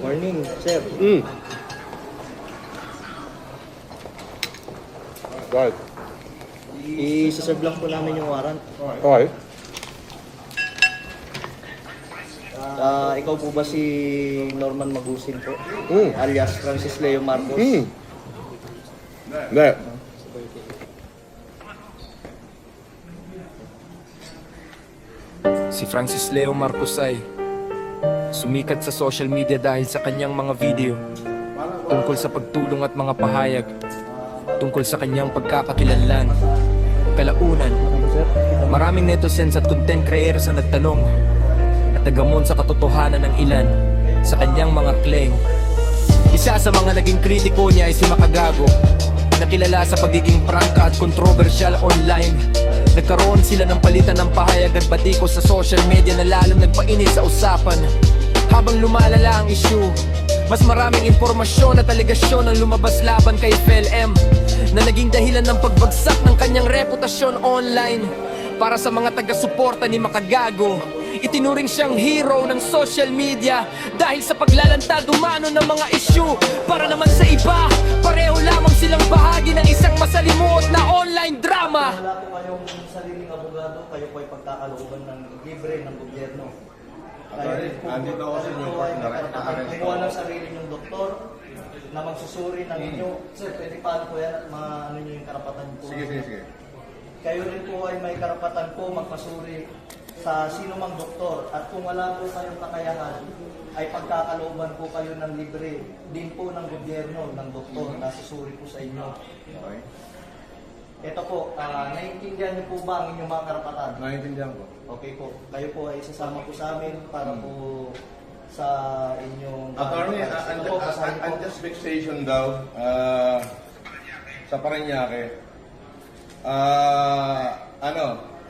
Morning, sir. Right. I-serve lang po namin yung warrant. Okay. Ikaw po ba si Norman Magusin po? Mm. Alias Francis Leo Marcos? Hindi. Si Francis Leo Marcos ay sumikat sa social media dahil sa kanyang mga video tungkol sa pagtulong at mga pahayag tungkol sa kanyang pagkakakilanlan. Kalaunan, maraming netizens at content creators ang nagtanong at nagamon sa katotohanan ng ilan sa kanyang mga claim. Isa sa mga naging kritiko niya ay si Makagago, na kilala sa pagiging prangka at kontrobersyal online. Nagkaroon sila ng palitan ng pahayag at batikos sa social media na lalong nagpainit sa usapan. Habang lumalala ang issue, mas maraming impormasyon at alegasyon ang lumabas laban kay FLM, na naging dahilan ng pagbagsak ng kanyang reputasyon online. Para sa mga taga-suporta ni Makagago, itinuring siyang hero ng social media dahil sa paglalantad umano ng mga issue. Para naman sa iba, pareho lamang silang bahagi ng isang masalimuot na online drama. Wala po kayong sariling abogado, kayo po ay pagkakalooban ng libre ng gobyerno. Andito ako sa inyo, Kumuha ng sarili ng doktor na magsusuri ng inyo. Sir, pwede paano po yan at ano nyo yung karapatan po? Sige. Kayo rin po ay may karapatan po magpasuri sa sino mang doktor, at kung wala po kayong kakayahan ay pagkakalooban po kayo ng libre din po ng gobyerno, ng doktor na susuri po sa inyo. Okay. Ito po, naiintindihan niyo po ba ang inyong mga karapatan? Naiintindihan ko. Okay po, kayo po ay sasama po sa amin para po sa inyong... Attorney, ito po, basahin po. unjust fixation daw sa Parañaque.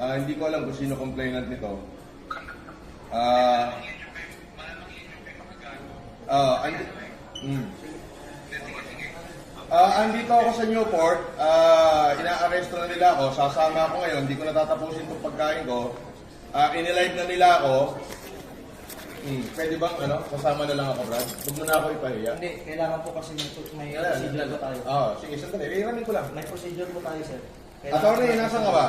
Hindi ko alam kung sino complainant nito. Andito ako sa Newport, ina-arresto na nila ako, sasama ako ngayon, hindi ko natatapusin itong pagkain ko. Inilive na nila ako. Pwede bang kasama na lang ako, Brad? Huwag mo na ako ipahiya. Hindi, kailangan po kasi may procedure po tayo. Sige, sandali. Iramin ko lang. May procedure po tayo, sir. Attorney, nasan ka ba?